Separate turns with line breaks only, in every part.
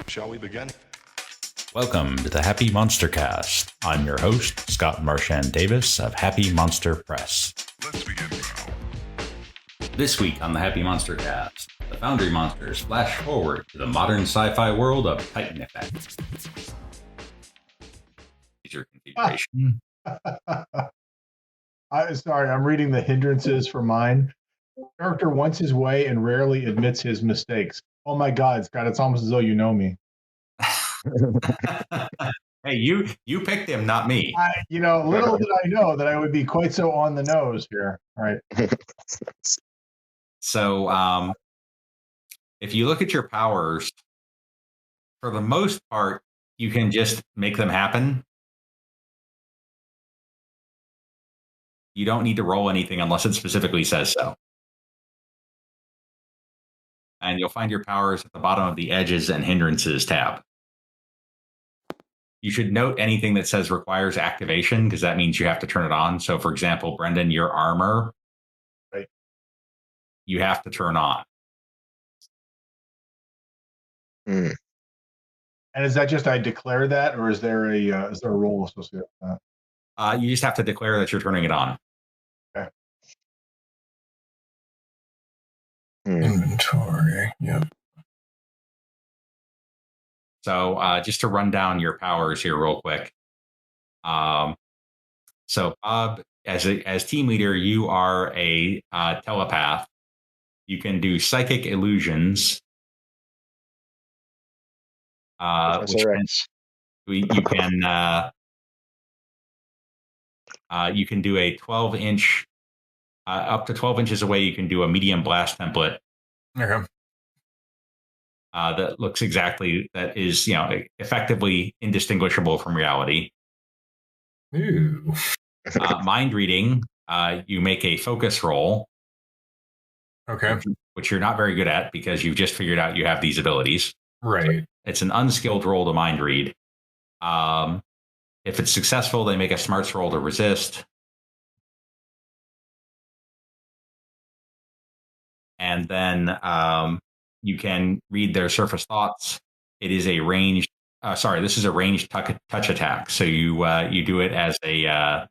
Shall we begin?
Welcome to the Happy MonsterCast. I'm your host, Scott Marchand Davis of Happy Monster Press.
Let's begin now.
This week on the Happy MonsterCast, the Foundry Monsters flash forward to the modern sci-fi world of Titan effects. Your configuration.
Sorry, I'm reading the hindrances for mine. Character wants his way and rarely admits his mistakes. Oh my God, Scott, it's almost as though you know me.
Hey, you picked him, not me.
Little did I know that I would be quite so on the nose here. All right.
So, if you look at your powers, for the most part, you can just make them happen. You don't need to roll anything unless it specifically says so. And you'll find your powers at the bottom of the Edges and Hindrances tab. You should note anything that says requires activation, because that means you have to turn it on. So, for example, Brendan, your armor,
right,
you have to turn on.
And is that just I declare that, or is there a role associated with that?
You just have to declare that you're turning it on.
Okay.
Inventory. Yep.
So just to run down your powers here real quick. So Bob, as team leader, you are a telepath. You can do psychic illusions. Which you can do a 12-inch, up to 12 inches away. You can do a medium blast template.
Okay.
That looks that is, effectively indistinguishable from reality.
Ooh.
Mind reading, you make a focus roll.
Okay.
Which you're not very good at because you've just figured out you have these abilities.
Right.
It's an unskilled roll to mind read. If it's successful, they make a smarts roll to resist. And then you can read their surface thoughts. It is a ranged. This is a ranged touch attack. So you do it as a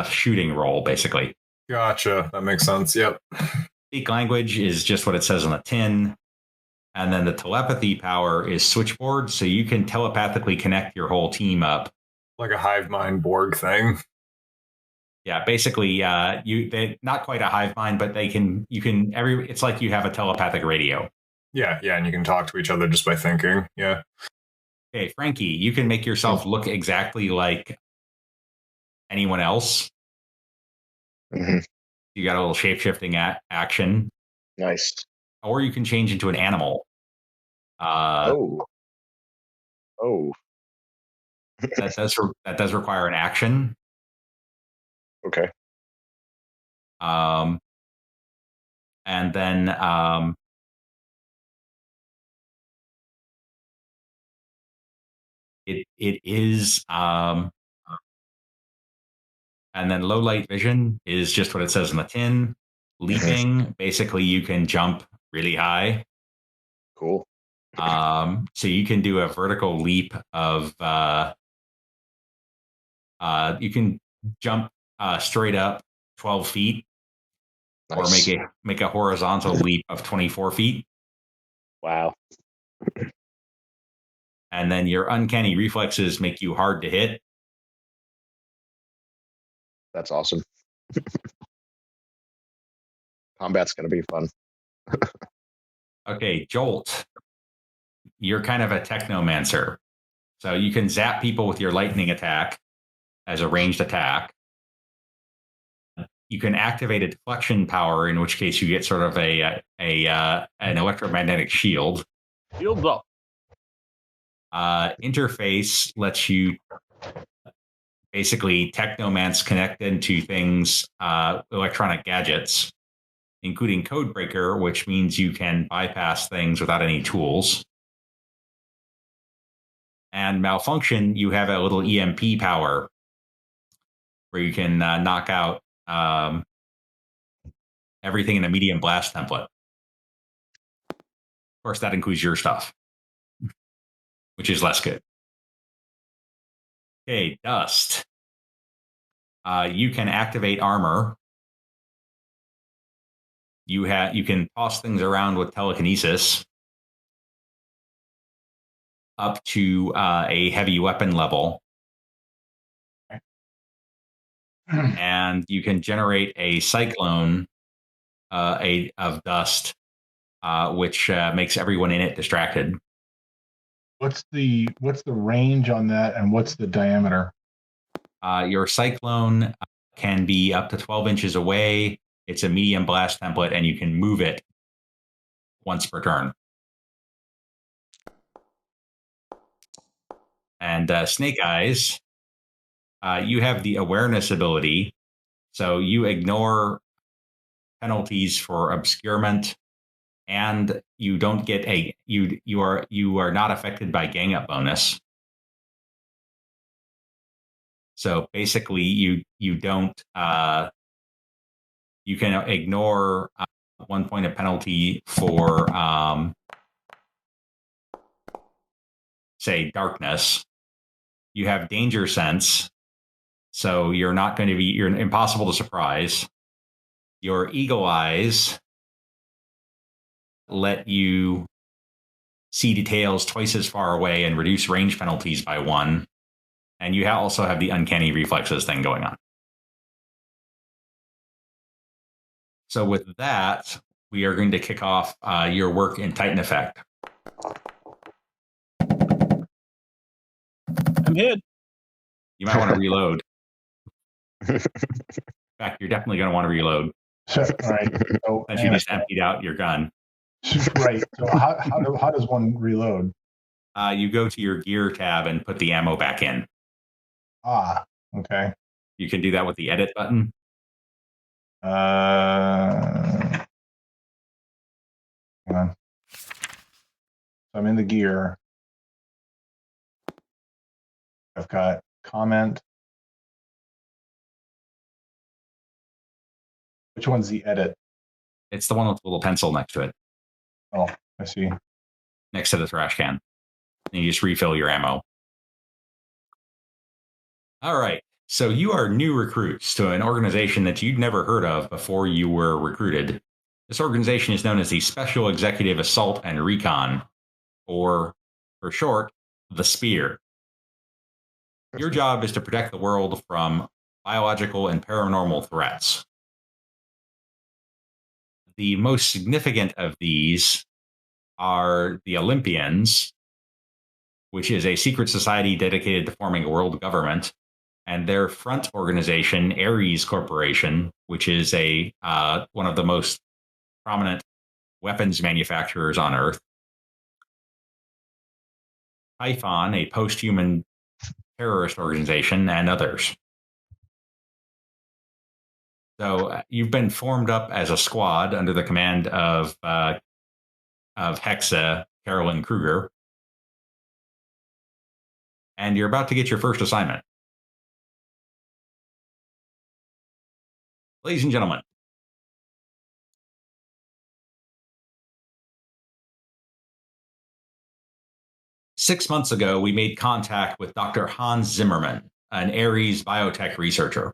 shooting roll, basically.
Gotcha. That makes sense. Yep.
Speak language is just what it says on the tin. And then the telepathy power is switchboard, so you can telepathically connect your whole team up.
Like a hive mind Borg thing.
Yeah, basically, they not quite a hive mind, but it's like you have a telepathic radio.
Yeah, and you can talk to each other just by thinking. Yeah.
Okay, Frankie, you can make yourself look exactly like anyone else.
Mm-hmm.
You got a little shape-shifting action.
Nice.
Or you can change into an animal.
Oh.
That does require an action.
Okay.
And then it is and then low light vision is just what it says in the tin. Leaping, basically you can jump really high.
Cool.
So you can do a vertical leap of you can jump straight up 12 feet. Nice. Or make a horizontal leap of 24 feet.
Wow.
And then your uncanny reflexes make you hard to hit.
That's awesome. Combat's going to be fun.
Okay, Jolt. You're kind of a technomancer. So you can zap people with your lightning attack as a ranged attack. You can activate a deflection power, in which case you get sort of an electromagnetic shield.
Shields up.
Interface lets you basically technomance connect into things, electronic gadgets, including Codebreaker, which means you can bypass things without any tools. And Malfunction, you have a little EMP power where you can knock out everything in a medium blast template. course, that includes your stuff, which is less good. Okay, Dust. You can activate armor. You can toss things around with telekinesis up to a heavy weapon level. And you can generate a cyclone of dust, which makes everyone in it distracted.
What's the range on that, and what's the diameter?
Your cyclone can be up to 12 inches away. It's a medium blast template, and you can move it once per turn. And Snake Eyes, you have the awareness ability, so you ignore penalties for obscurement, and you don't get you are not affected by gang up bonus. So basically, you don't you can ignore 1 point of penalty for say darkness. You have danger sense, so you're impossible to surprise. Your eagle eyes let you see details twice as far away and reduce range penalties by 1. And you also have the uncanny reflexes thing going on. So with that, we are going to kick off your work in Titan Effect.
I'm hit.
You might want to reload. In fact, you're definitely going to want to reload.
So, all right. So,
Since you just emptied out your gun.
Right. So how does one reload?
You go to your gear tab and put the ammo back in.
Ah, okay.
You can do that with the edit button.
Hang on. So I'm in the gear. I've got comment. Which one's the edit?
It's the one with the little pencil next to it.
Oh, I see.
Next to the trash can. And you just refill your ammo. All right. So you are new recruits to an organization that you'd never heard of before you were recruited. This organization is known as the Special Executive Assault and Recon, or for short, the SPEAR. Your job is to protect the world from biological and paranormal threats. The most significant of these are the Olympians, which is a secret society dedicated to forming a world government, and their front organization, Ares Corporation, which is one of the most prominent weapons manufacturers on Earth. Typhon, a post-human terrorist organization, and others. So you've been formed up as a squad under the command of Hexa, Carolyn Kruger, and you're about to get your first assignment. Ladies and gentlemen, six months ago, we made contact with Dr. Hans Zimmerman, an Ares biotech researcher.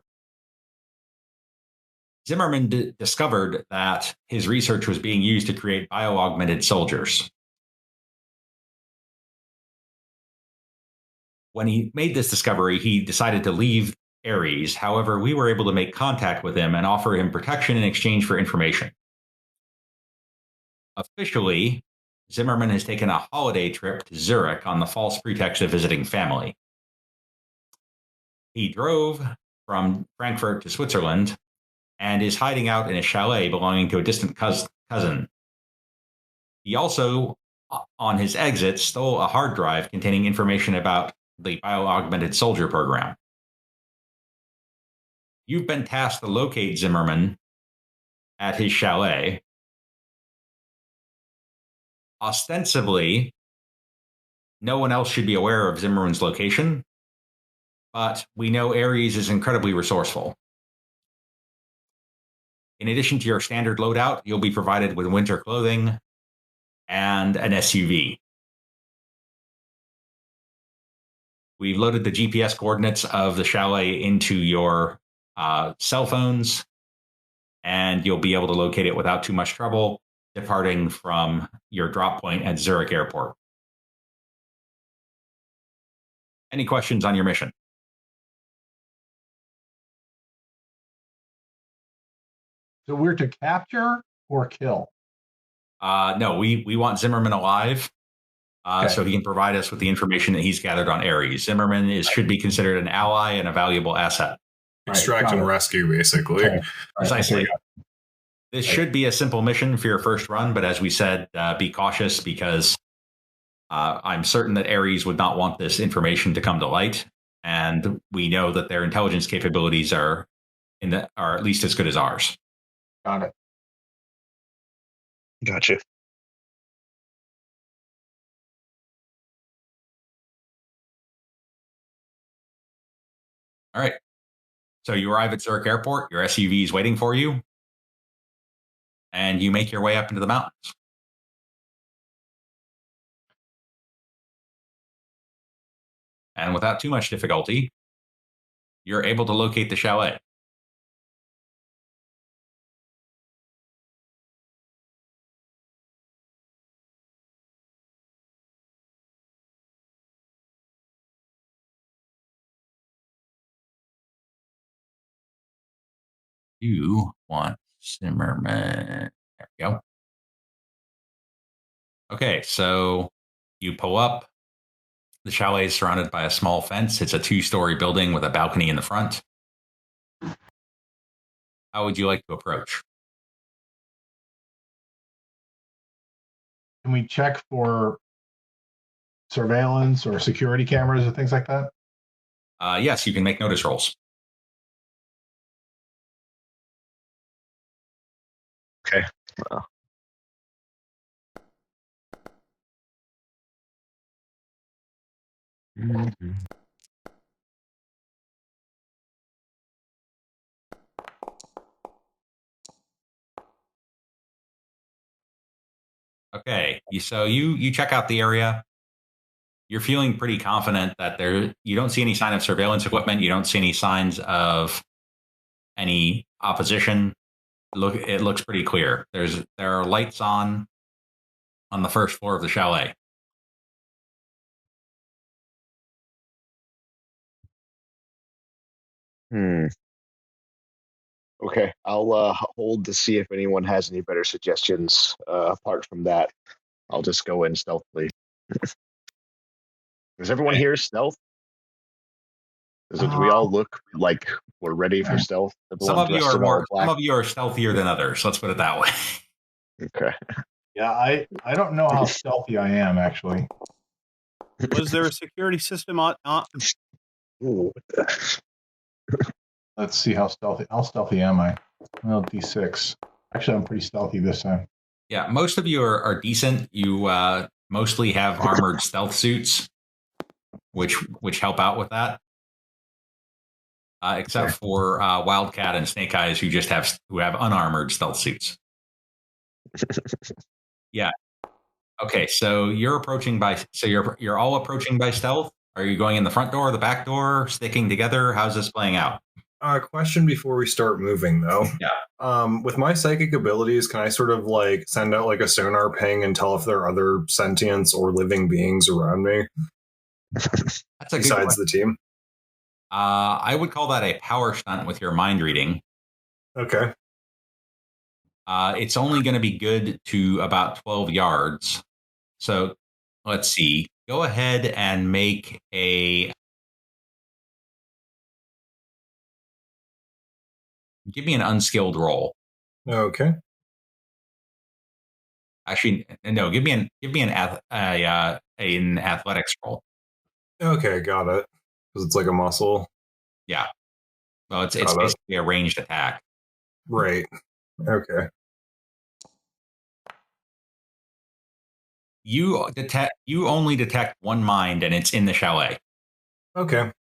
Zimmerman discovered that his research was being used to create bio-augmented soldiers. When he made this discovery, he decided to leave Ares. However, we were able to make contact with him and offer him protection in exchange for information. Officially, Zimmerman has taken a holiday trip to Zurich on the false pretext of visiting family. He drove from Frankfurt to Switzerland and is hiding out in a chalet belonging to a distant cousin. He also, on his exit, stole a hard drive containing information about the bio-augmented soldier program. You've been tasked to locate Zimmerman at his chalet. Ostensibly, no one else should be aware of Zimmerman's location, but we know Ares is incredibly resourceful. In addition to your standard loadout, you'll be provided with winter clothing, and an SUV. We've loaded the GPS coordinates of the chalet into your cell phones, and you'll be able to locate it without too much trouble, departing from your drop point at Zurich Airport. Any questions on your mission?
So we're to capture or kill?
No, we want Zimmerman alive,
Okay.
so he can provide us with the information that he's gathered on Ares. Zimmerman should be considered an ally and a valuable asset.
Extract
got
and
it.
rescue, basically.
Okay.
Precisely.
Okay.
This should be a simple mission for your first run, but as we said, be cautious because I'm certain that Ares would not want this information to come to light, and we know that their intelligence capabilities are at least as good as ours.
Got it.
Gotcha.
All right. So you arrive at Zurich Airport. Your SUV is waiting for you, and you make your way up into the mountains. And without too much difficulty, you're able to locate the chalet. You want Zimmerman. There we go. Okay, so you pull up. The chalet is surrounded by a small fence. It's a 2-story building with a balcony in the front. How would you like to approach?
Can we check for surveillance or security cameras or things like that?
Yes, you can make notice rolls.
Okay.
Okay, so you check out the area. You're feeling pretty confident that you don't see any sign of surveillance equipment. You don't see any signs of any opposition. It looks pretty clear. There are lights on the first floor of the chalet.
Okay, I'll hold to see if anyone has any better suggestions. Apart from that, I'll just go in stealthily. Does everyone here stealth? Do we all look like we're ready for stealth?
Some of you are stealthier than others. Let's put it that way.
Okay.
Yeah, I don't know how stealthy I am, actually.
Was there a security system on?
Ooh.
Let's see how stealthy am I? Well, D6. Actually, I'm pretty stealthy this time.
Yeah, most of you are decent. You mostly have armored stealth suits, which help out with that. Except for Wildcat and Snake Eyes, who have unarmored stealth suits. Yeah. Okay, so you're all approaching by stealth. Are you going in the front door, the back door, sticking together? How's this playing out?
Question before we start moving, though.
Yeah.
With my psychic abilities, can I sort of like send out like a sonar ping and tell if there are other sentients or living beings around me?
That's a good
besides
question.
the team.
I would call that a power stunt with your mind reading.
Okay.
It's only going to be good to about 12 yards. So let's see. Go ahead and make give me an unskilled roll.
Okay.
Actually, no. Give me an athletics roll.
Okay, got it. Because it's like a muscle.
Yeah. Well, it's basically a ranged attack.
Right. Okay.
You only detect one mind, and it's in the chalet.
Okay.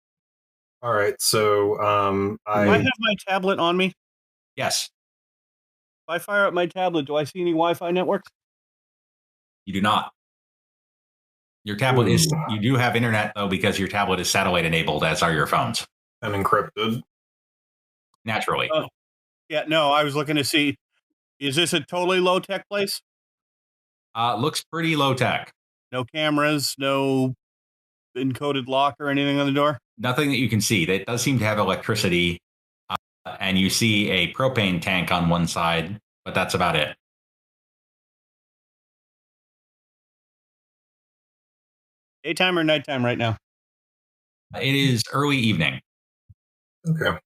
All right. So
Do I have my tablet on me?
Yes.
If I fire up my tablet, do I see any Wi-Fi networks?
You do not. Your tablet you do have internet, though, because your tablet is satellite enabled, as are your phones.
And encrypted.
Naturally.
Yeah, no, I was looking to see, is this a totally low-tech place?
Looks pretty low tech.
No cameras, no encoded lock or anything on the door?
Nothing that you can see. It does seem to have electricity, and you see a propane tank on one side, but that's about it.
Daytime or nighttime right now?
It is early evening.
Okay.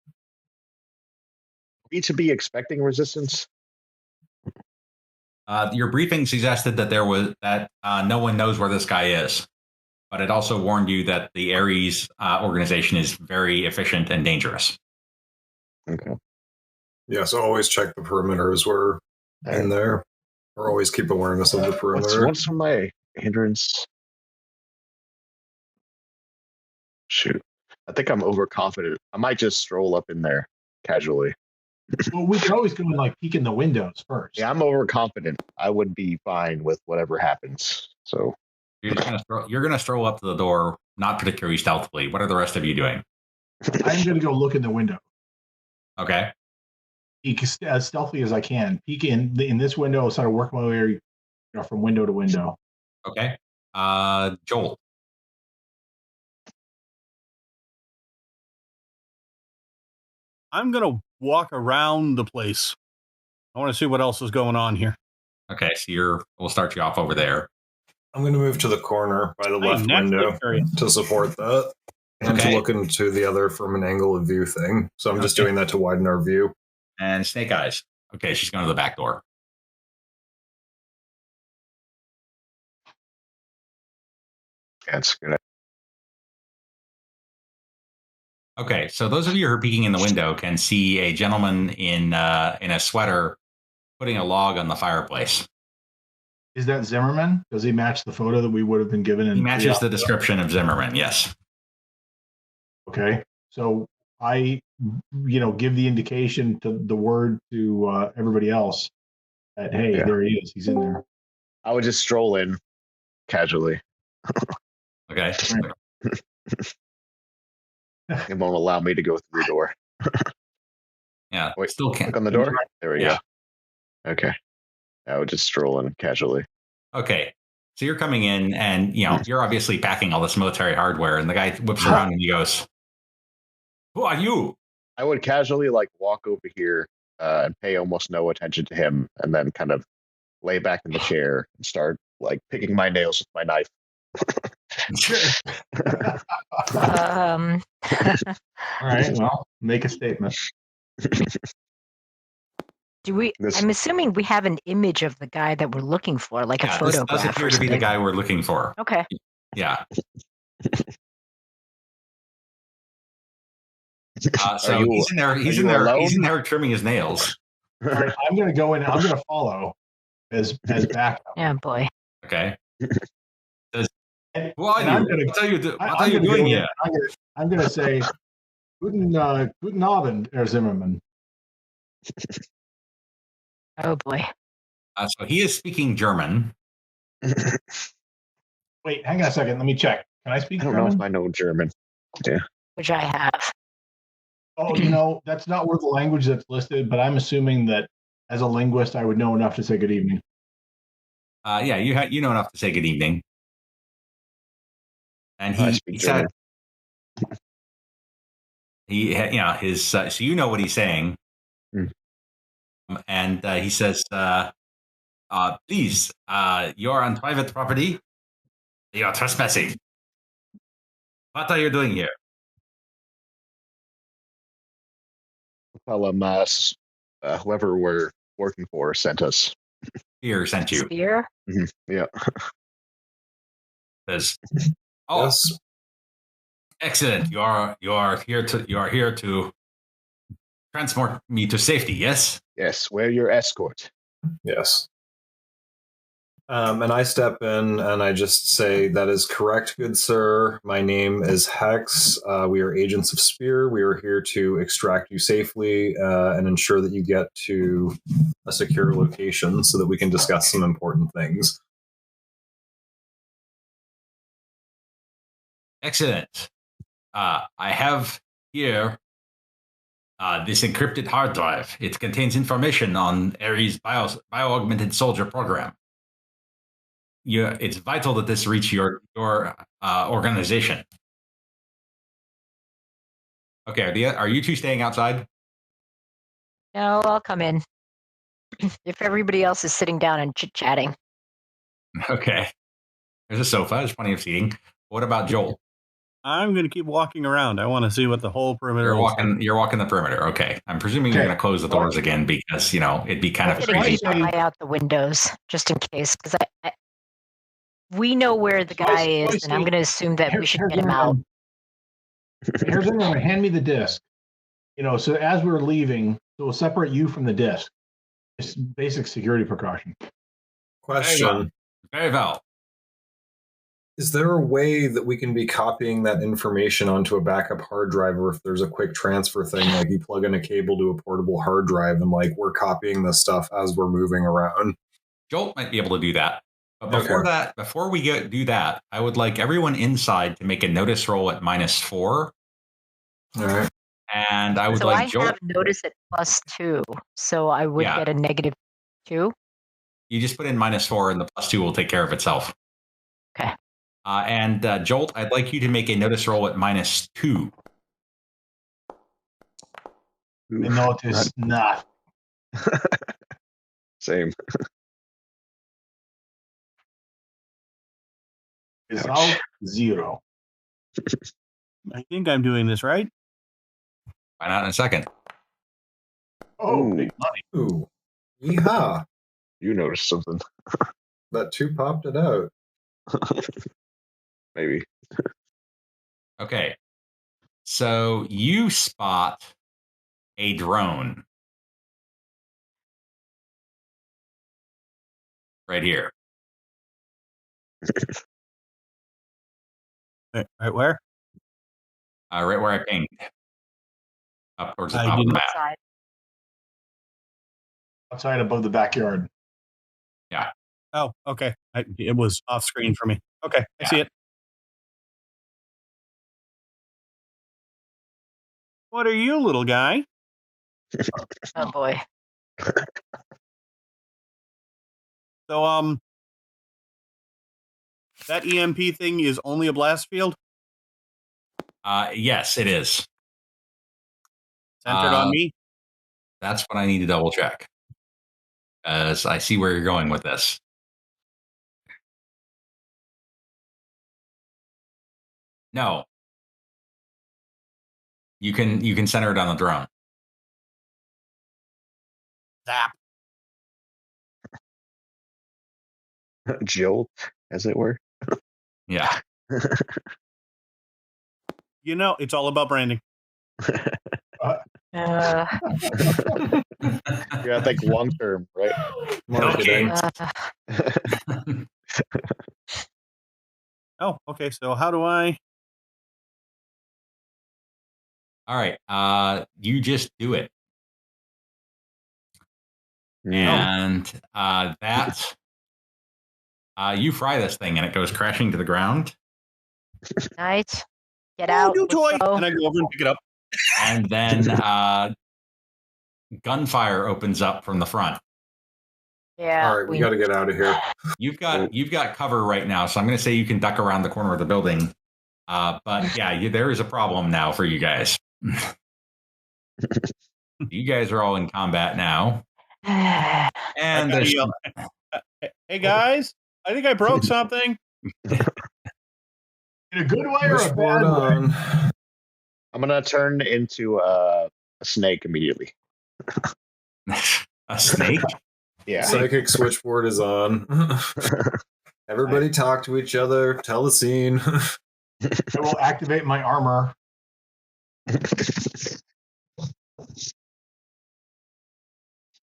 Need to be expecting resistance.
Your briefing suggested that no one knows where this guy is, but it also warned you that the Ares organization is very efficient and dangerous.
Okay.
Yeah, so always check the perimeters. We're in there. Or always keep awareness of the perimeter.
What's my hindrance? Shoot. I think I'm overconfident. I might just stroll up in there casually.
Well, we could always go and peek in the windows first.
Yeah, I'm overconfident. I would be fine with whatever happens. So
You're gonna stroll up to the door, not particularly stealthily. What are the rest of you doing?
I'm going to go look in the window.
Okay.
Peek as stealthily as I can. Peek in this window, sort of work my way from window to window.
Okay. Joel.
I'm going to walk around the place. I want to see what else is going on here.
Okay, so we'll start you off over there.
I'm going to move to the corner by the left window to support that and to look into the other from an angle of view thing. So I'm just doing that to widen our view.
And Snake Eyes. Okay, she's going to the back door.
that's good.
Okay, so those of you who are peeking in the window can see a gentleman in a sweater putting a log on the fireplace.
Is that Zimmerman? Does he match the photo that we would have been given?
He matches the description of Zimmerman, yes.
Okay, so I, give the indication to the word to everybody else that, hey, there he is. He's in there.
I would just stroll in casually.
Okay.
It won't allow me to go through the door.
Yeah.
Wait,
still can't.
click on the door. There we go. Okay. I would just stroll in casually.
Okay. So you're coming in and, you're obviously packing all this military hardware, and the guy whips around and he goes, "Who are you?"
I would casually walk over here and pay almost no attention to him, and then kind of lay back in the chair and start picking my nails with my knife.
All right, well, make a statement.
I'm assuming we have an image of the guy that we're looking for, a photograph.
This does appear to be the guy we're looking for.
Okay.
Yeah. So he's in there. He's in there. He's in there trimming his nails.
All right, I'm going to go in. I'm going to follow as backup.
Yeah, boy.
Okay.
What are you doing here? I'm going to say, Guten Abend, Herr Zimmerman.
Oh boy.
So he is speaking German.
Wait, hang on a second. Let me check. Can I speak German?
I don't know if I know German. Yeah.
Which I have.
Oh, that's not one of the language that's listed, but I'm assuming that as a linguist, I would know enough to say good evening.
Yeah, you know enough to say good evening. And he said, so you know what he's saying.
Mm.
And he says, please, you're on private property. You're trespassing. What are you doing here?
Tell him whoever we're working for sent us.
Spear sent you.
Spear?
Mm-hmm. Yeah.
Says,
Yes.
Excellent. You are here to transport me to safety, yes?
Yes, we're your escort.
Yes. And I step in and I just say, "That is correct, good sir. My name is Hex. We are agents of Spear. We are here to extract you safely and ensure that you get to a secure location so that we can discuss some important things."
Excellent. I have here this encrypted hard drive. It contains information on Ares' bio-augmented soldier program. It's vital that this reach your organization. Okay, are you two staying outside?
No, I'll come in. If everybody else is sitting down and chit-chatting.
Okay. There's a sofa. There's plenty of seating. What about Joel?
I'm going to keep walking around. I want to see what the whole perimeter
You're
looks
walking. You're walking the perimeter. Okay. I'm presuming you're going to close the doors again because it'd be kind
I'm
of
going to
crazy.
keep an eye out the windows just in case, because we know where the guy is, and I'm going to assume that we should get him out.
Here's the thing. Hand me the disc. So as we're leaving, so we'll separate you from the disc. It's basic security precaution.
Question.
Very well.
Is there a way that we can be copying that information onto a backup hard drive, or if there's a quick transfer thing, like you plug in a cable to a portable hard drive and like we're copying the stuff as we're moving around?
Jolt might be able to do that. But before we do that, I would like everyone inside to make a notice roll at -4.
All right.
And I would like Jolt.
I have notice at +2, so I would get a -2.
You just put in -4, and the +2 will take care of itself.
Okay.
And Jolt, I'd like you to make a notice roll at -2.
The notice not.
Same.
Result 0.
I think I'm doing this right.
Find out in a second.
Oh, big money.
Ooh. Yeehaw.
You noticed something.
That 2 popped it out.
Maybe.
Okay. So you spot a drone right here.
Right where?
Right where I pinged. Up towards the top of the map.
Outside above the backyard.
Yeah.
Oh, okay. It was off screen for me. Okay, I see it. What are you, little guy?
Oh boy.
So, that EMP thing is only a blast field?
Yes, it is.
Centered on me?
That's what I need to double check. As I see where you're going with this. No. You can center it on the drone.
Zap.
Jolt, as it were.
Yeah.
It's all about branding.
Yeah, I think long term, right?
Marketing.
Oh, okay. So how do I?
All right. You just do it. And you fry this thing and it goes crashing to the ground.
Nice. Get out.
New toy.
Go.
And I go over and pick it up.
And then gunfire opens up from the front.
Yeah.
All right, we got to get out of here.
You've got cover right now, so I'm going to say you can duck around the corner of the building. But yeah, there is a problem now for you guys. You guys are all in combat now. And there's
hey guys, I think I broke something.
In a good way or a bad way?
I'm gonna turn into a snake immediately.
A snake?
Yeah.
Psychic switchboard is on. Everybody talk to each other. Tell the scene.
I will activate my armor.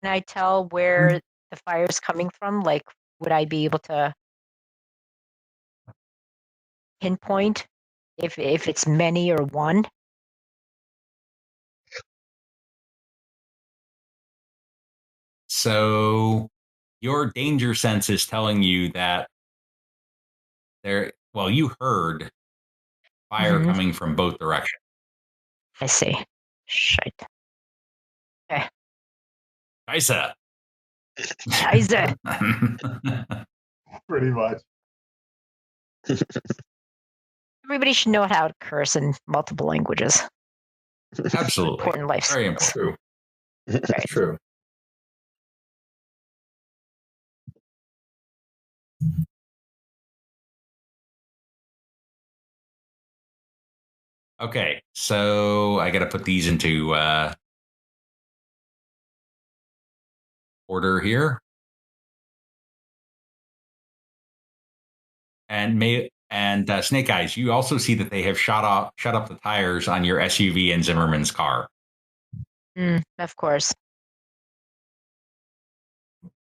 Can I tell where the fire's coming from? Like, would I be able to pinpoint if it's many or one?
So your danger sense is telling you that you heard fire coming from both directions.
I see. Shite. Okay.
Scheiße.
Scheiße.
Pretty much.
Everybody should know how to curse in multiple languages.
Absolutely.
Important life
Very
skills.
important.
Right.
True.
Okay, so I got to put these into order here. And Snake Eyes, you also see that they have shut up the tires on your SUV and Zimmerman's car.
Of course.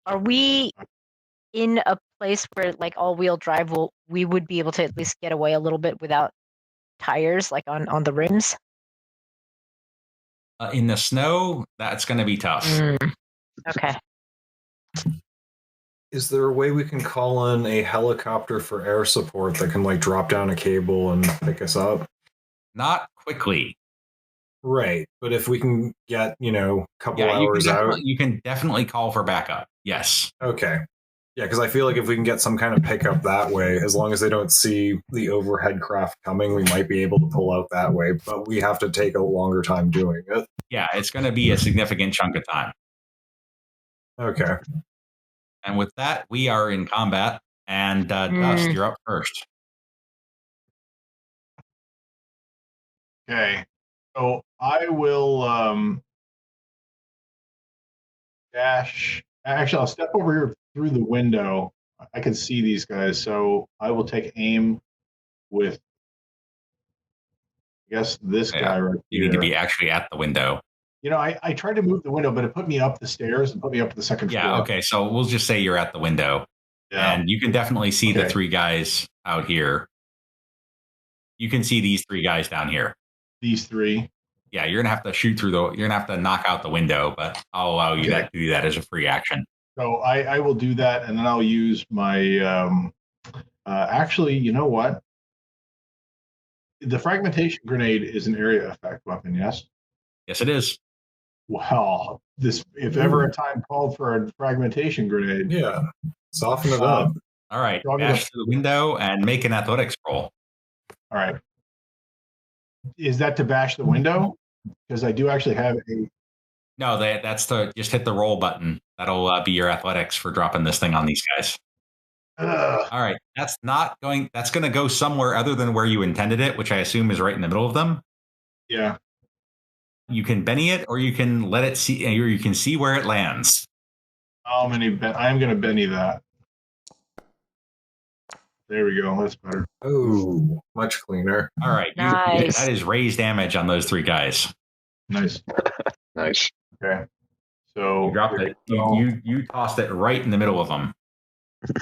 Are we in a place where, like, all-wheel drive we would be able to at least get away a little bit without tires, like on the rims?
In the snow, that's going to be tough.
Okay.
Is there a way we can call in a helicopter for air support that can like drop down a cable and pick us up?
Not quickly.
Right, but if we can get, a couple
Yeah,
hours out.
you can definitely call for backup. Yes.
Okay. Yeah, because I feel like if we can get some kind of pickup that way, as long as they don't see the overhead craft coming, we might be able to pull out that way, but we have to take a longer time doing it.
Yeah, it's going to be a significant chunk of time.
Okay.
And with that, we are in combat, and Dust, you're up first.
Okay. So I will dash. Actually, I'll step over here through the window. I can see these guys, so I will take aim with, I guess, this guy right
You
here.
need to be actually at the window.
I tried to move the window, but it put me up the stairs and put me up to the second floor.
Yeah, okay, so we'll just say you're at the window.
Yeah.
And you can definitely see the three guys out here. You can see these three guys down here.
These three?
Yeah, you're going to have to shoot through you're going to have to knock out the window, but I'll allow you to do that as a free action.
So I will do that, and then I'll use my, actually, you know what? The fragmentation grenade is an area effect weapon, yes?
Yes, it is.
Well, if ever a time called for a fragmentation grenade.
Yeah, soften it up.
All right, dash to the window and make an athletics roll.
All right. Is that to bash the window? Because I do actually have a...
No, that's just hit the roll button. That'll be your athletics for dropping this thing on these guys. All right, that's going to go somewhere other than where you intended it, which I assume is right in the middle of them.
Yeah.
You can Benny it, or you can let it see, or you can see where it lands.
I'm going to Benny that. There we go. That's better.
Oh, much cleaner.
All right.
Nice.
That is raised damage on those three guys.
Nice.
Nice.
Okay. So
you dropped it. You tossed it right in the middle of them.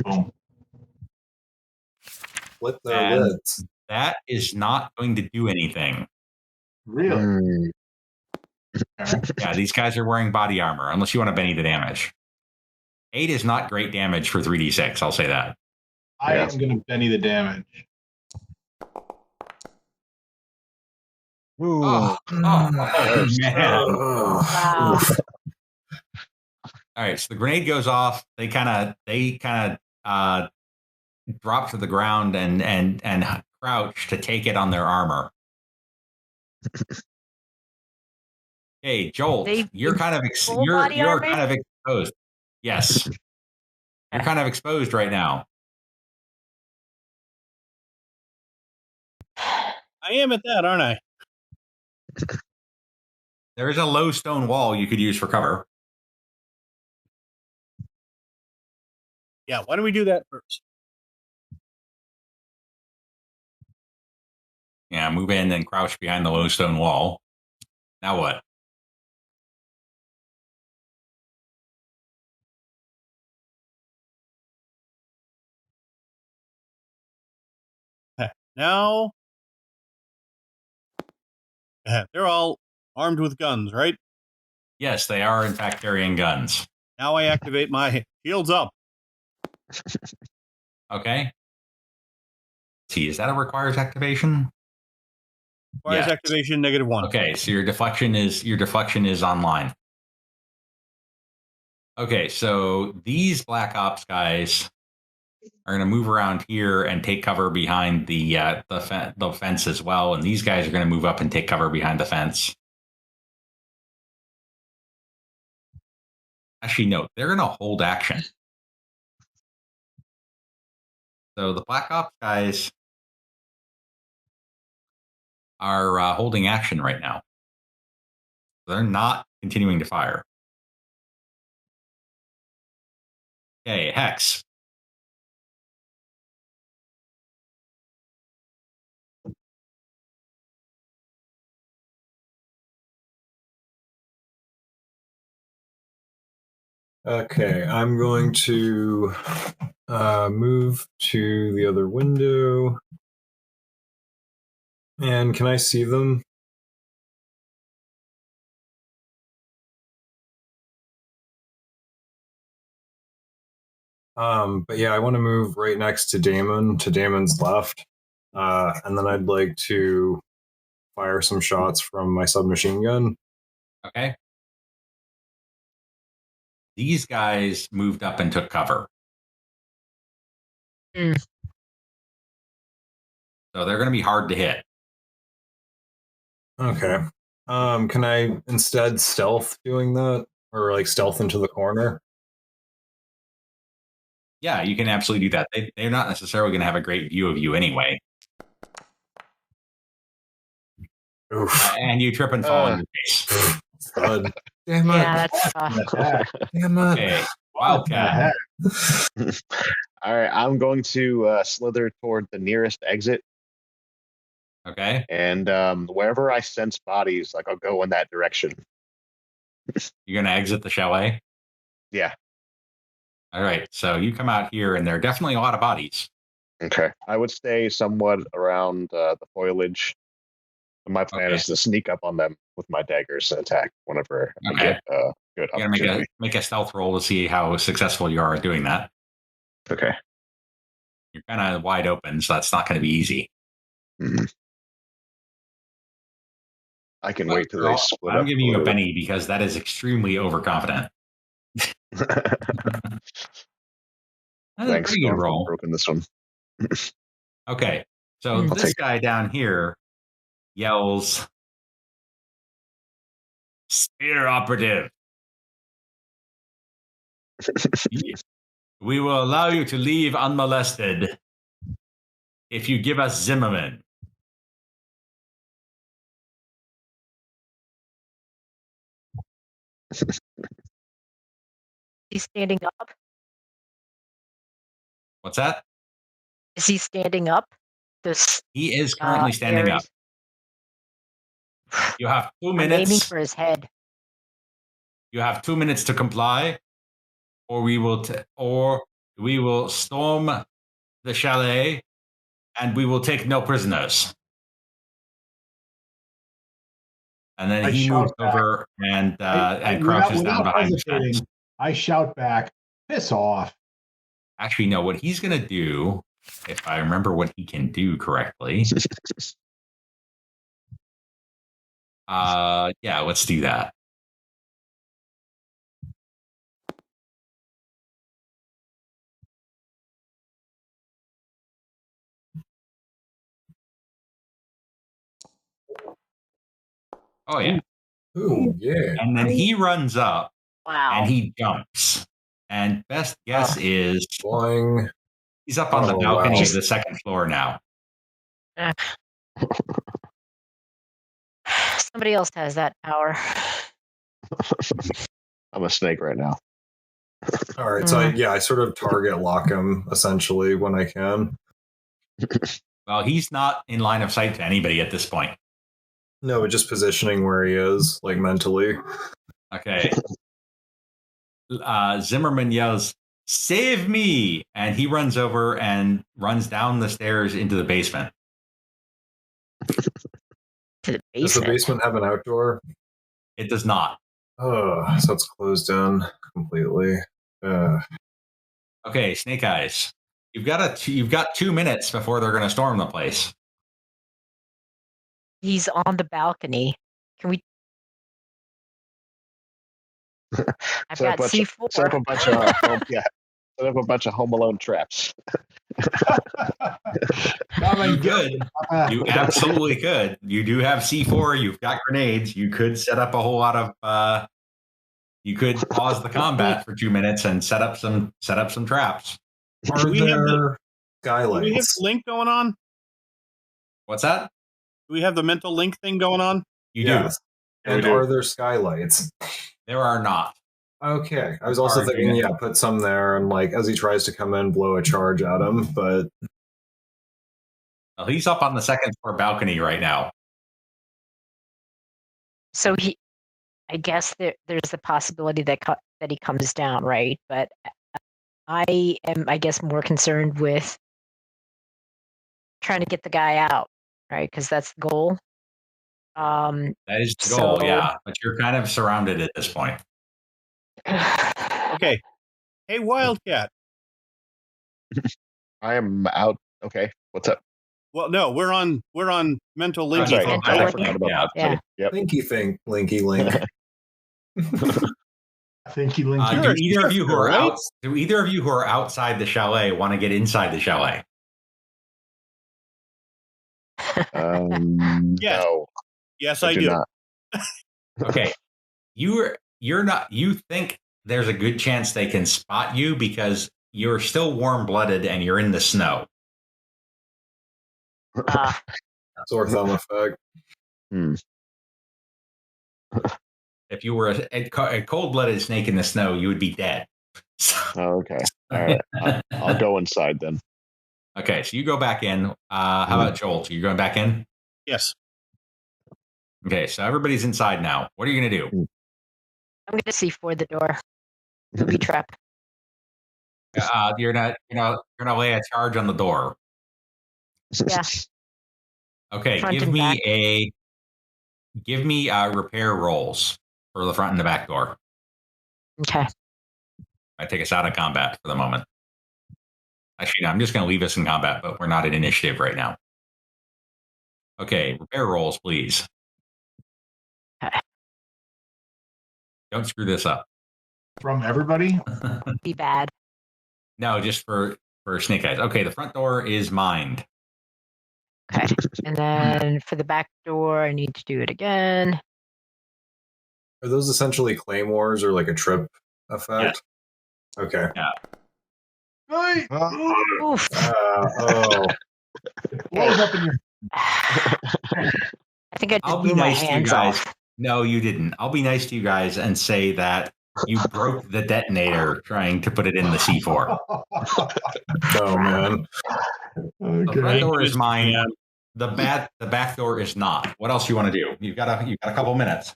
Boom.
Flip their lids.
That is not going to do anything.
Really?
Yeah, these guys are wearing body armor, unless you want to Benny the damage. 8 is not great damage for 3d6, I'll say that.
I am going to Benny the damage.
Oh, man.
Wow.
All right, so the grenade goes off. They kind of drop to the ground and crouch to take it on their armor. Hey, Jolt, you're kind of exposed. Yes, you're kind of exposed right now.
I am at that, aren't I?
There is a low stone wall you could use for cover.
Yeah, why don't we do that first?
Yeah, move in and crouch behind the low stone wall. Now what?
Now, they're all armed with guns, right?
Yes, they are in fact carrying guns.
Now I activate my shields up.
Okay. See, is that a requires activation?
Fire's
Yes.
activation -1.
Okay, so your deflection is online. Okay, so these Black Ops guys are going to move around here and take cover behind the fence as well, and these guys are going to move up and take cover behind the fence. Actually, no, they're going to hold action. So the Black Ops guys are holding action right now. They're not continuing to fire. Okay, Hex.
Okay, I'm going to move to the other window. And can I see them? But yeah, I want to move right next to Damon, to Damon's left. And then I'd like to fire some shots from my submachine gun.
Okay. These guys moved up and took cover. So they're going to be hard to hit.
Okay. Can I instead stealth doing that? Or like stealth into the corner?
Yeah, you can absolutely do that. They're not necessarily going to have a great view of you anyway.
Oof.
And you trip and fall on your face.
God. Damn it.
Yeah, that's tough.
Damn it.
Okay, Wildcat.
All right, I'm going to slither toward the nearest exit,
Okay.
and wherever I sense bodies, like I'll go in that direction.
You're going to exit the chalet?
Yeah.
All right. So you come out here, and there are definitely a lot of bodies.
Okay. I would stay somewhat around the foliage. My plan is to sneak up on them with my daggers and attack whenever I get a good
You're
opportunity.
going to make a stealth roll to see how successful you are at doing that.
Okay.
You're kind of wide open, so that's not going to be easy.
Mm-hmm. I can wait till they split up.
I'm giving you a penny because that is extremely overconfident. That's
Thanks.
a pretty good
I'm
roll.
broken this one.
Okay, so
I'll
this
take
guy down here yells, "Spear operative! We will allow you to leave unmolested if you give us Zimmerman."
He's standing up.
What's that?
Is he standing up? This
He is currently standing up. You have 2
I'm aiming
minutes.
for his head.
You have 2 minutes to comply, or we will storm the chalet, and we will take no prisoners. And then he moves over and crouches down behind the fence.
I shout back, "Piss off!"
Actually, no. What he's going to do, if I remember what he can do correctly, yeah, let's do that. Oh, yeah.
Ooh, yeah.
And then he runs up
Wow.
and he jumps. And best guess is
Flying.
he's up on the
Oh,
balcony
wow.
of the second floor now.
Somebody else has that power.
I'm a snake right now.
All right, so I sort of target lock him essentially when I can.
Well, he's not in line of sight to anybody at this point.
No, but just positioning where he is, like mentally.
Okay. Zimmerman yells, "Save me!" And he runs over and runs down the stairs into the basement.
To the
Does the
basement.
basement have an outdoor?
It does not.
Oh, so it's closed down completely.
Okay, Snake Eyes. You've got 2 minutes before they're going to storm the place.
he's on the balcony. Can we? I've
Set
got
up a
C4.
set up a bunch of set up a bunch of Home Alone traps.
You could. You absolutely could. You do have C4. You've got grenades. You could set up a whole lot of. You could pause the combat for 2 minutes and set up some traps.
Are
Do we have
there
Do we have
skylights?
the link going on?
What's that?
Do we have the mental link thing going on?
You
Yes.
Yeah, we
And
do.
are there skylights?
do. There are not.
Okay. I was also thinking, yeah, put some there and like as he tries to come in, blow a charge at him, but
Well, he's up on the second floor balcony right now.
So I guess there's the possibility that he comes down, right? But I am, I guess, more concerned with trying to get the guy out, right? Because that's the goal.
That is the goal,
So-
yeah. But you're kind of surrounded at this point.
Okay. Hey, Wildcat.
I am out. Okay, what's up?
Well, no, we're on mental link.
That's
Sorry,
right.
I
Link.
forgot about
Yeah.
that.
Yeah.
Yep.
Linky Fink, Linky Link.
I think he linked
You're
Do
a
either of you who are
shifter, right?
out? Do either of you who are outside the chalet want to get inside the chalet?
Yes.
No,
Yes,
I
I
do
do.
not.
Okay, you're not. You think there's a good chance they can spot you because you're still warm-blooded and you're in the snow.
Sore thumb effect.
If you were a cold-blooded snake in the snow, you would be dead.
Oh, okay. All right. I'll go inside then.
Okay, so you go back in. How about Joel? So you're going back in?
Yes.
Okay, so everybody's inside now. What are you going to do?
I'm going to C4 the door. Booby trap.
You're gonna lay a charge on the door.
Yeah.
Okay,
Front
give
and
me
back.
repair rolls for the front and the back door.
Okay.
I take us out of combat for the moment. Actually, no, I'm just going to leave us in combat, but we're not in initiative right now. Okay, repair rolls, please.
Okay.
Don't screw this up.
from everybody.
Be bad.
No, just for Snake Eyes. Okay, the front door is mined.
Okay. And then for the back door, I need to do it again.
Are those essentially claymores or like a trip effect? Okay.
Hey!
Oof.
Oh.
It blows up in your.
I think I
I'll
just
be
blew my
nice to you
hands
guys.
off.
No, you didn't. I'll be nice to you guys and say that you broke the detonator trying to put it in the C4.
Oh man.
The front
Okay.
door is mine.
Yeah.
The back door is not. What else you want to do? You've got a couple minutes,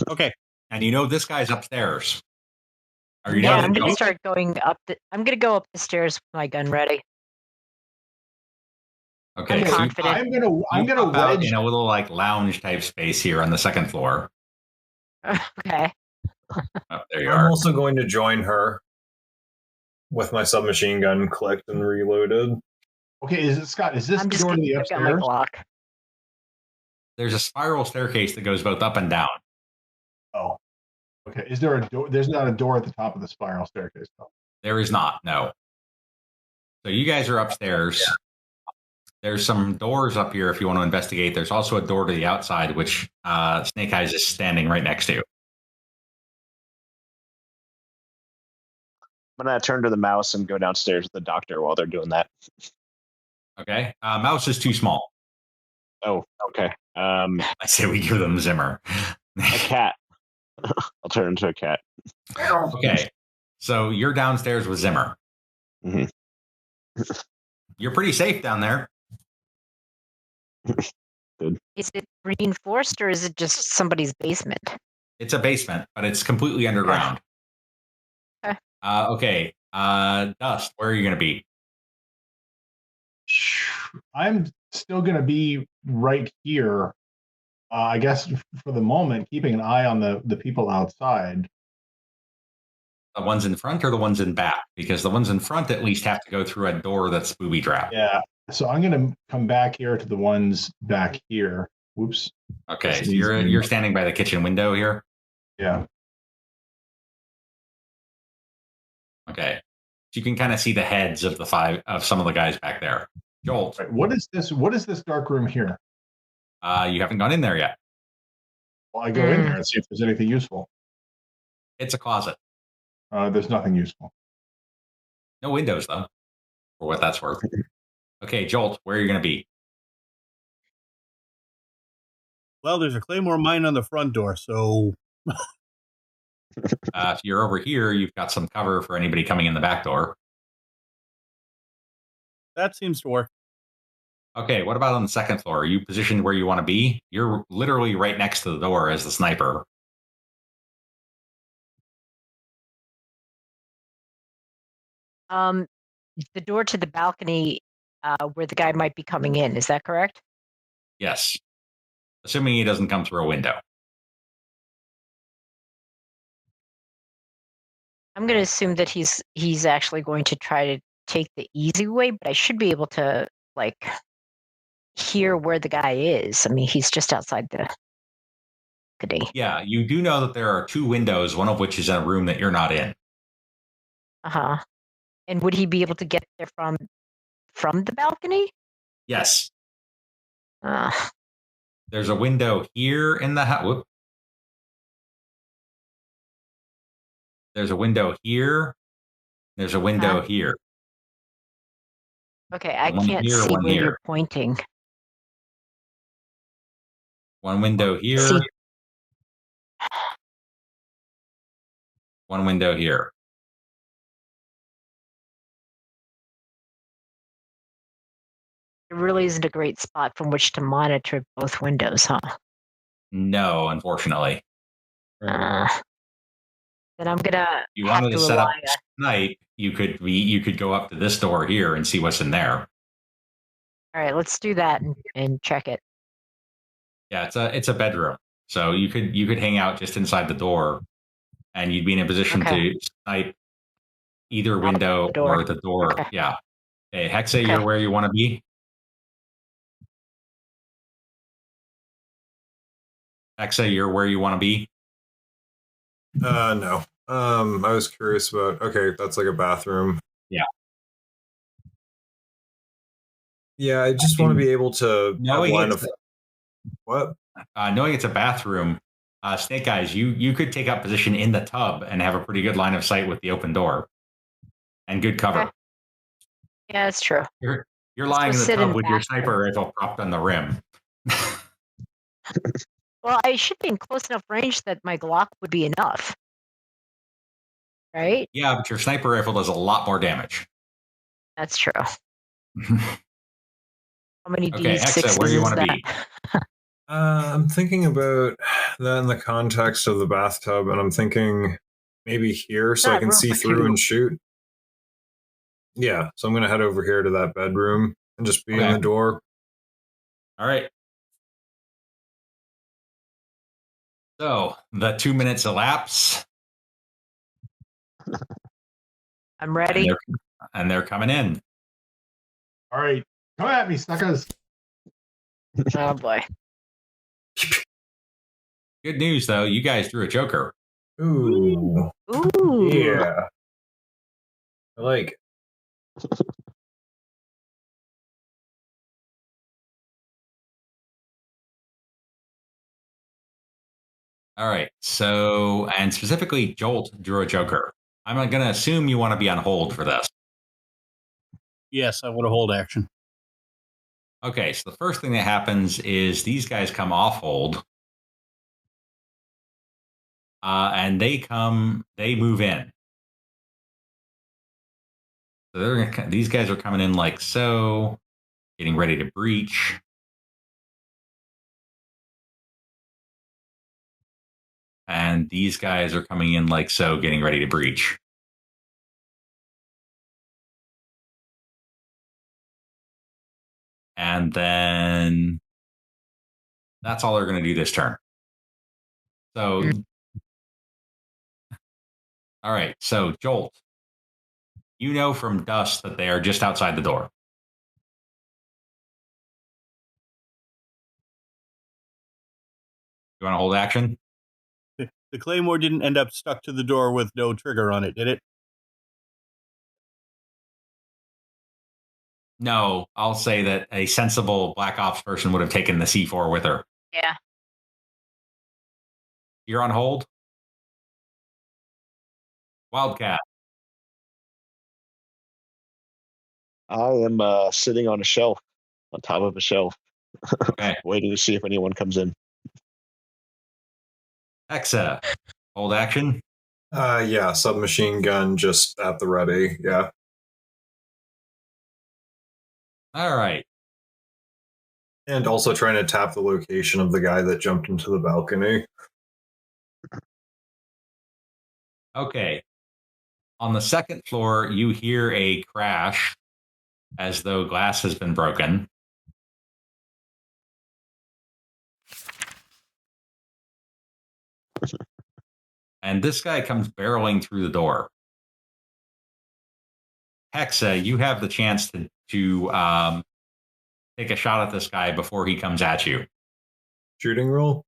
Okay.
and you know this guy's upstairs. Are you
Yeah,
know
I'm
that
gonna start going up. I'm gonna go up the stairs with my gun ready.
Okay,
I'm
so you
confident.
I'm gonna
pop out
wedge.
in a little like lounge type space here on the second floor.
Okay.
Oh, there you
I'm
are.
also going to join her with my submachine gun clicked and reloaded.
Okay, is it Scott? Is this
I'm
the
just
door to
gonna
the
pick up my
upstairs?
Glock.
There's a spiral staircase that goes both up and down.
Oh, okay. Is there a door? There's not a door at the top of the spiral staircase, though.
There is not, no. So you guys are upstairs. There's some doors up here if you want to investigate. There's also a door to the outside, which Snake Eyes is standing right next to.
I'm gonna turn to the mouse and go downstairs with the doctor while they're doing that.
Okay. Mouse is too small.
Oh, okay.
I say we give them Zimmer.
A cat. I'll turn into a cat.
Okay. So you're downstairs with Zimmer.
Mhm.
You're pretty safe down there.
Is it reinforced or is it just somebody's basement?
It's a basement, but it's completely underground.
Okay.
Okay. Dust, where are you going to be?
I'm still gonna be right here. I guess for the moment, keeping an eye on the people outside.
The ones in front or the ones in back? Because the ones in front at least have to go through a door that's booby trapped.
Yeah, So I'm going to come back here to the ones back here. Whoops.
Okay, so you're standing by the kitchen window here.
Yeah.
Okay, so you can kind of see the heads of some of the guys back there. Jolt,
Right. What is this? What is this dark room here?
you haven't gone in there yet.
Well, I go in there and see if there's anything useful.
It's a closet.
There's nothing useful.
No windows though, for what that's worth. Okay, Jolt, where are you going to be?
Well, there's a Claymore mine on the front door, so
If you're over here, you've got some cover for anybody coming in the back door.
that seems to work.
Okay, what about on the second floor? Are you positioned where you want to be? You're literally right next to the door as the sniper.
The door to the balcony where the guy might be coming in. Is that correct?
Yes. Assuming he doesn't come through a window.
I'm going to assume that he's actually going to try to take the easy way, but I should be able to like hear where the guy is. I mean, he's just outside the balcony.
Yeah, you do know that there are two windows, one of which is in a room that you're not in.
Uh-huh. And would he be able to get there from the balcony?
Yes.
Uh,
There's a window here in the house. There's a window here. There's a window here.
okay, I
One
can't
here,
see
one
where
here.
you're pointing.
One window here.
See.
One window here.
It really isn't a great spot from which to monitor both windows, huh?
No, unfortunately.
Then I'm gonna
You
have
wanted
to
to set up
rely on.
snipe, you could go up to this door here and see what's in there.
All right, let's do that and check it.
Yeah, it's a bedroom. So you could hang out just inside the door and you'd be in a position
Okay.
to snipe either
Out
window
the door.
or the door.
Okay.
Yeah. Hey, Hexa,
Okay.
you're where you want to be? Hexa, you're where you want to be?
No. I was curious about. Okay, that's like a bathroom.
Yeah.
Yeah, I just want to be able to have
Knowing
line
it's
of. What?
knowing it's a bathroom, Snake Eyes, you could take up position in the tub and have a pretty good line of sight with the open door and good cover.
Okay. Yeah, that's true.
You're lying in the
sit
tub
in
with your
back
sniper rifle propped on the rim.
Well, I should be in close enough range that my Glock would be enough. Right?
Yeah, but your sniper rifle does a lot more damage.
That's true. How many
Okay, Hexa,
D6s
where do you
is
want to
that?
be?
I'm thinking about that in the context of the bathtub, and I'm thinking maybe here so I
That
can
room
see
for
through
two.
and shoot. Yeah, so I'm gonna head over here to that bedroom and just be in
Okay.
the door.
All right. So the 2 minutes elapse.
I'm ready.
And they're coming in.
All right. Come at me, suckers.
Oh boy.
Good news, though. You guys drew a joker.
Ooh,
Ooh.
yeah. I like it.
All right. So, and specifically, Jolt drew a joker. I'm going to assume you want to be on hold for this.
Yes, I want to hold action.
Okay. So the first thing that happens is these guys come off hold. And they move in. So these guys are coming in like so, getting ready to breach. And these guys are coming in like so, getting ready to breach. And then that's all they're going to do this turn. So, all right. So, Jolt, you know from dust that they are just outside the door. You want to hold action?
The claymore didn't end up stuck to the door with no trigger on it, did it?
No, I'll say that a sensible Black Ops person would have taken the C4 with her.
Yeah.
You're on hold? Wildcat.
I am sitting on a shelf, on top of a shelf,
Okay.
waiting to see if anyone comes in.
Hexa. Hold action.
Yeah, submachine gun just at the ready. Yeah.
All right.
And also trying to tap the location of the guy that jumped into the balcony.
Okay. On the second floor, you hear a crash as though glass has been broken. And this guy comes barreling through the door. Hexa, you have the chance to take a shot at this guy before he comes at you.
Shooting roll?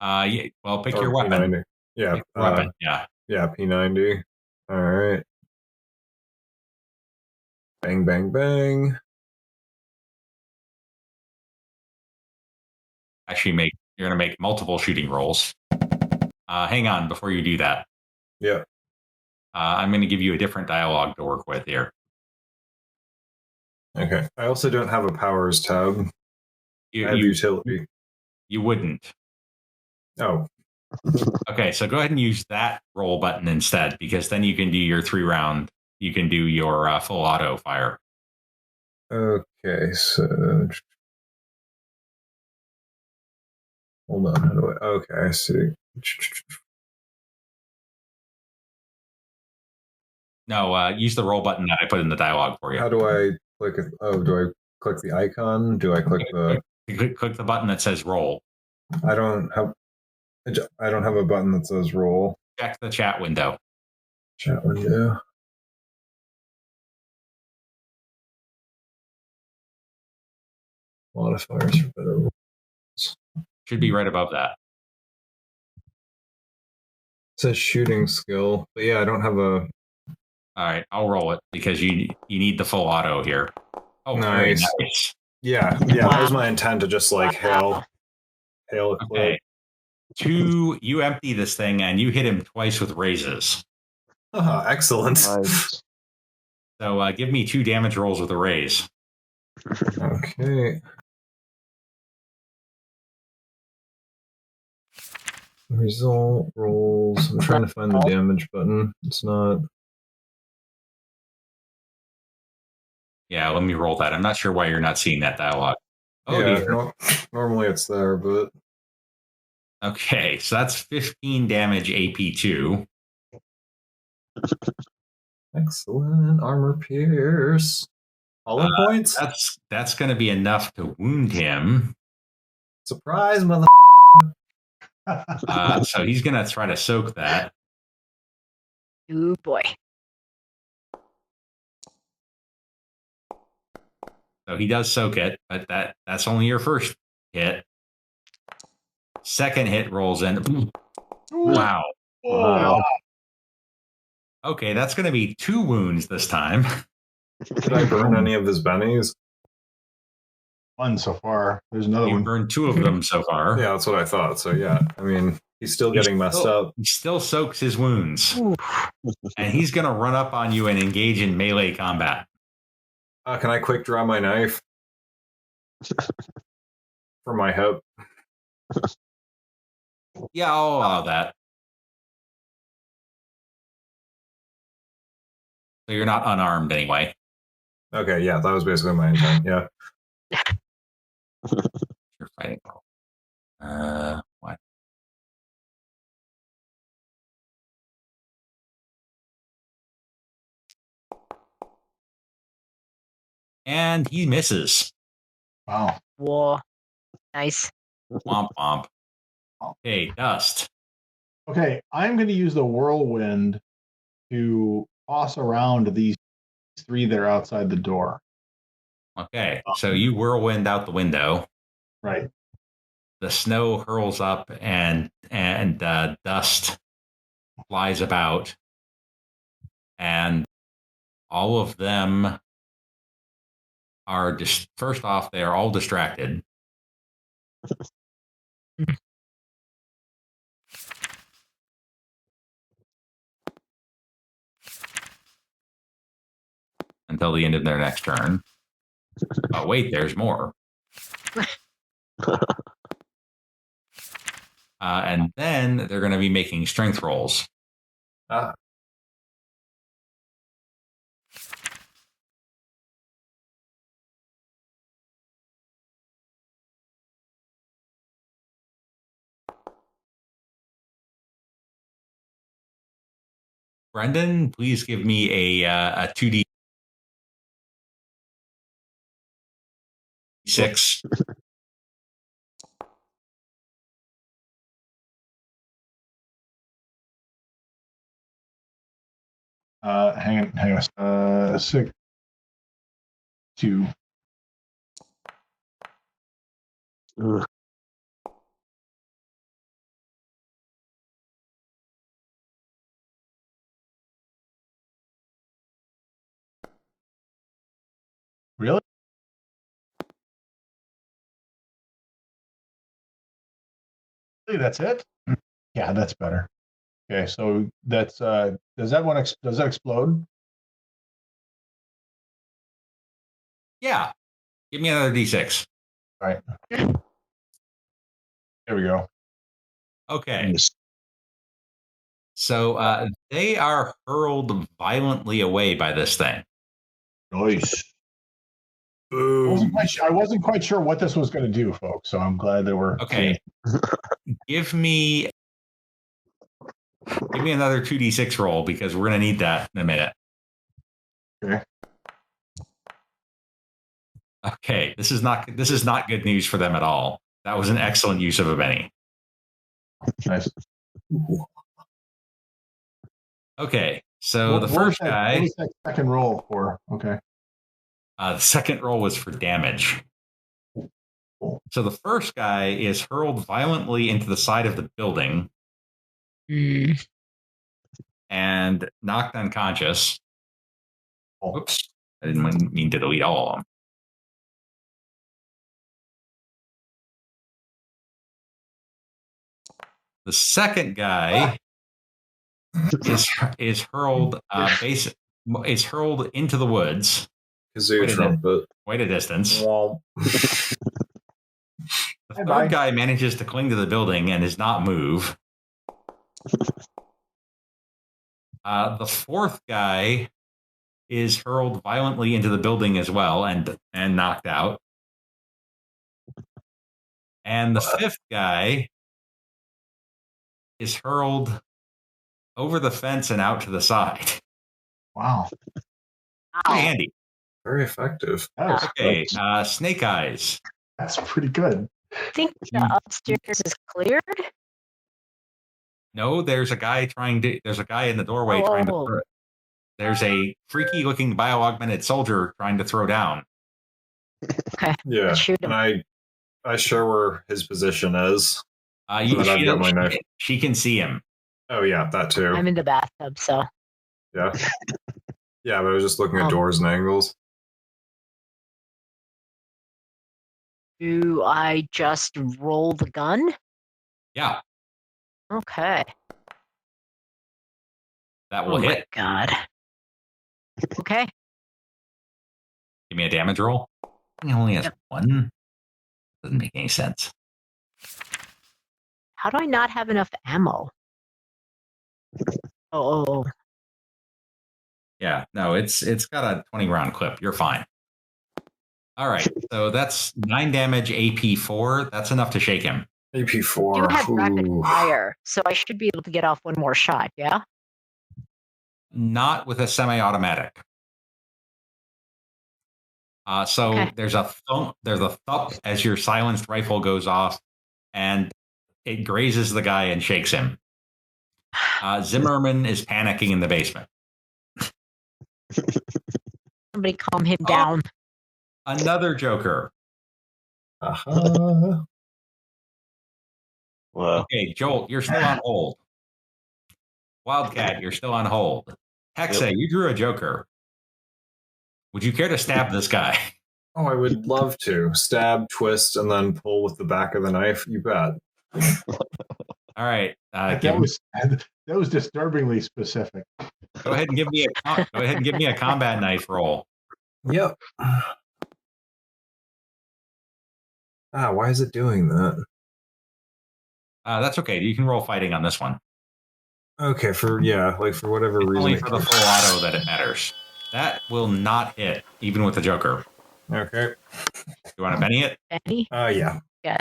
Yeah, well, pick
Or
your weapon.
P90. Yeah.
Pick your weapon. Yeah.
Yeah, P90. All right. Bang, bang, bang.
Actually, you're going to make multiple shooting rolls. Hang on before you do that.
Yeah.
I'm going to give you a different dialogue to work with here.
Okay. I also don't have a powers tab. I have utility.
You wouldn't.
Oh.
Okay, so go ahead and use that roll button instead, because then you can do your 3-round. You can do your full auto fire.
Okay, so hold on. How do I? Okay, I see.
No, use the roll button that I put in the dialogue for you.
How do I click it? Oh, do I click the icon? Do I click the?
Click the button that says roll.
I don't have a button that says roll.
Check the chat window.
Chat window. Modifiers for better rolls.
Should be right above that.
It says shooting skill, but yeah, I don't have a.
All right, I'll roll it because you need the full auto here. Oh,
nice.
Very nice.
Yeah, that was my intent to just like hail a clip.
Okay. 2, you empty this thing and you hit him twice with raises.
Excellent.
Nice.
So give me 2 damage rolls with a raise.
Okay. Result rolls. I'm trying to find the damage button. It's not.
Yeah, let me roll that. I'm not sure why you're not seeing that dialogue. Oh,
yeah,
dear.
Normally it's there, but.
Okay, so that's 15 damage AP2.
Excellent. Armor pierce. Hollow points?
That's going to be enough to wound him.
Surprise, mother.
So he's going to try to soak that.
Oh boy.
So he does soak it, but that's only your first hit. Second hit rolls in. Wow.
Wow.
Okay, that's going to be 2 wounds this time.
Did I burn any of his bennies?
One so far. There's another
You
one.
burned 2 of them so far.
Yeah, that's what I thought. So yeah, I mean, he's still getting messed up.
He still soaks his wounds. And he's going to run up on you and engage in melee combat.
Can I quick draw my knife? For my hip.
Yeah, I'll allow that. So you're not unarmed anyway.
Okay, yeah, that was basically my intent. Yeah.
You're fighting. What? And he misses.
Wow.
Whoa. Nice.
Womp womp. Okay, Dust.
Okay, I'm going to use the whirlwind to toss around these 3 that are outside the door.
Okay, so you whirlwind out the window.
Right.
the snow hurls up and dust flies about, and all of them are just first off, they are all distracted. Until the end of their next turn. Oh, wait, there's more. And then they're going to be making strength rolls. Brendan, please give me a 2d6.
Hang on. 6, 2.
Ugh.
Really? That's it? Yeah, that's better. Okay, so that's does that explode?
Yeah. Give me another d6.
All right. There we go.
Okay.
Yes.
So they are hurled violently away by this thing.
Nice.
Boom.
I wasn't quite sure what this was going to do, folks. So I'm glad there were.
Okay. Give me another 2d6 roll because we're going to need that in a minute.
Okay.
Okay, this is not good news for them at all. That was an excellent use of a Benny.
Nice.
Okay, so the
What
first
was that,
guy.
What was that second roll for? Okay.
The second roll was for damage. So the first guy is hurled violently into the side of the building and knocked unconscious. Oops, I didn't mean to delete all of them. The second guy is hurled is hurled into the woods.
Kazoo trumpet.
Quite a distance.
Well,
The third guy manages to cling to the building and does not move. The fourth guy is hurled violently into the building as well and knocked out. And the fifth guy is hurled over the fence and out to the side.
Wow.
Pretty handy.
very effective.
Okay, Snake Eyes.
That's pretty good.
I think the upstairs is cleared.
No, there's a guy in the doorway trying to throw. There's a freaky looking bio-augmented soldier trying to throw down.
Okay.
Yeah,
Let's shoot him.
and I share where his position is.
She can see him.
Oh yeah, that too.
I'm in the bathtub, so.
Yeah. Yeah, but I was just looking at doors and angles.
Do I just roll the gun?
Yeah,
Okay.
that will
Oh my
hit.
god. Okay.
Give me a damage roll. He only has one. Doesn't make any sense.
How do I not have enough ammo? Oh.
Yeah, no, it's got a 20 round clip. You're fine. All right, so that's 9 damage, AP 4. That's enough to shake him.
AP4.
You have rapid
Ooh.
fire, so I should be able to get off one more shot, yeah?
Not with a semi-automatic. So
Okay.
there's a thump as your silenced rifle goes off, and it grazes the guy and shakes him. Zimmerman is panicking in the basement.
Somebody calm him down.
Another Joker.
Uh-huh.
Well,
Okay, Jolt, you're still on hold. Wildcat, you're still on hold. Hexa, you drew a Joker. Would you care to stab this guy?
Oh, I would love to. Stab, twist, and then pull with the back of the knife. You bet.
All right.
That was disturbingly specific.
Go ahead and give me a combat knife roll.
Yep. Why is it doing that?
That's okay. You can roll fighting on this one.
Okay, for whatever reason.
Only for the full auto that it matters. That will not hit, even with the Joker.
Okay.
You want to Benny it?
Benny?
Yeah.
Yeah.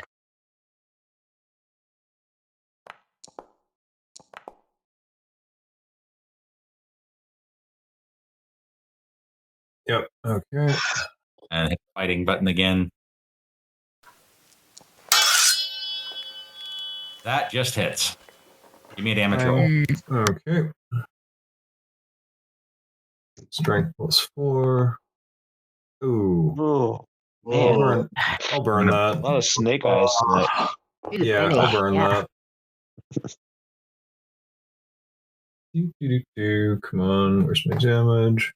Yep. Okay.
And hit the fighting button again. That just hits. Give me a damage roll.
Okay. Strength +4. Ooh.
oh,
Whoa.
I'll burn
a
that.
lot of snake eyes tonight.
Yeah, I'll burn that. Come on, where's my damage?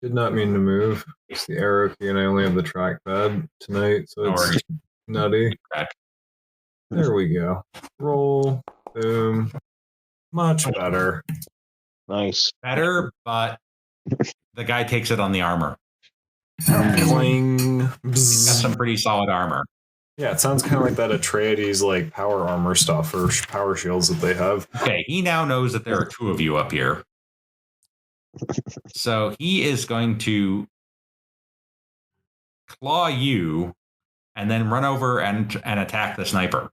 Did not mean to move. It's the arrow key, and I only have the trackpad tonight, so it's nutty. There we go. Roll. Boom. Much better.
Nice.
Better, but the guy takes it on the armor.
Cling.
He's got some pretty solid armor.
Yeah, it sounds kind of like that Atreides like power armor stuff or power shields that they have.
Okay, he now knows that there are two of you up here. So he is going to claw you and then run over and attack the sniper.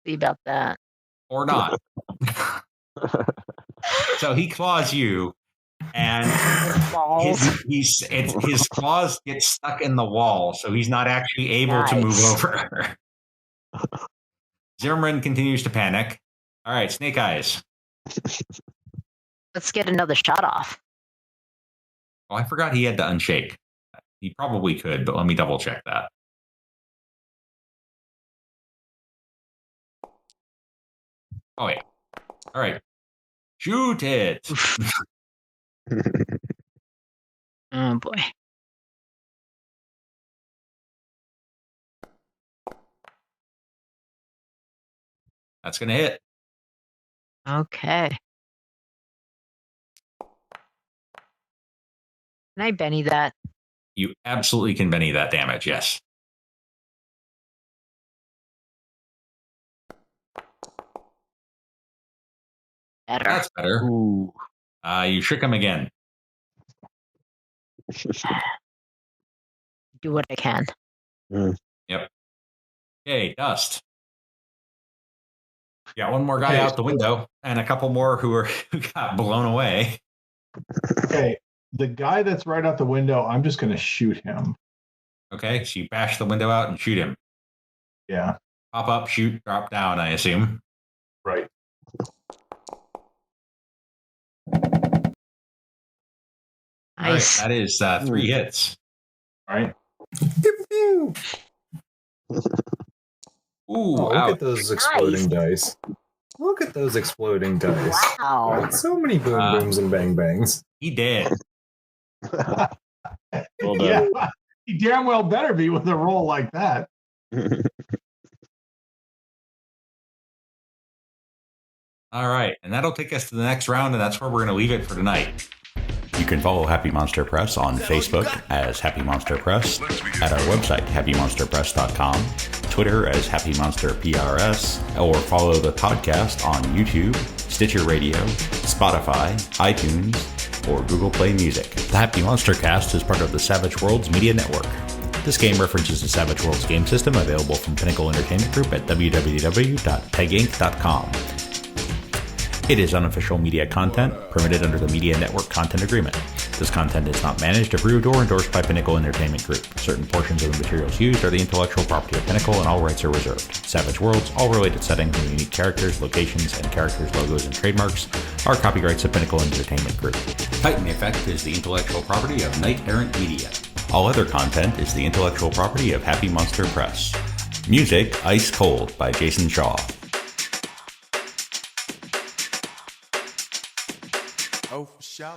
See about that.
Or not. So he claws you, and his claws get stuck in the wall, so he's not actually able to move over. Zimmerman continues to panic. All right, Snake Eyes.
Let's get another shot off.
Oh, I forgot he had to unshake. He probably could, but let me double check that. Oh, yeah. All right. Shoot it.
Oh, boy.
That's going to hit.
Okay. Can I Benny that?
You absolutely can Benny that damage, yes.
Better.
That's better.
Ooh.
You shook him again.
Do what I can.
Yep. Okay, Dust. You got one more guy out the window and a couple more who got blown away.
Okay, the guy that's right out the window, I'm just going to shoot him.
Okay, so you bash the window out and shoot him.
Yeah.
Pop up, shoot, drop down, I assume.
Right.
Nice.
All right, that is 3 hits.
All right.
Ooh,
look
ouch.
at those exploding dice. Look at those exploding dice.
Wow.
So many boom booms and bang bangs.
He did.
Well done.
Yeah, he damn well better be with a roll like that.
All right, and that'll take us to the next round, and that's where we're going to leave it for tonight. You can follow Happy Monster Press on Facebook as Happy Monster Press, at our website, happymonsterpress.com, Twitter as Happy Monster PRS, or follow the podcast on YouTube, Stitcher Radio, Spotify, iTunes, or Google Play Music. The Happy Monster Cast is part of the Savage Worlds Media Network. This game references the Savage Worlds game system available from Pinnacle Entertainment Group at www.peginc.com. It is unofficial media content, permitted under the Media Network Content Agreement. This content is not managed, approved, or endorsed by Pinnacle Entertainment Group. Certain portions of the materials used are the intellectual property of Pinnacle, and all rights are reserved. Savage Worlds, all related settings and unique characters, locations, and characters, logos, and trademarks are copyrights of Pinnacle Entertainment Group. Titan Effect is the intellectual property of Knight Errant Media. All other content is the intellectual property of Happy Monster Press. Music, Ice Cold by Jason Shaw.
Oh, for sure.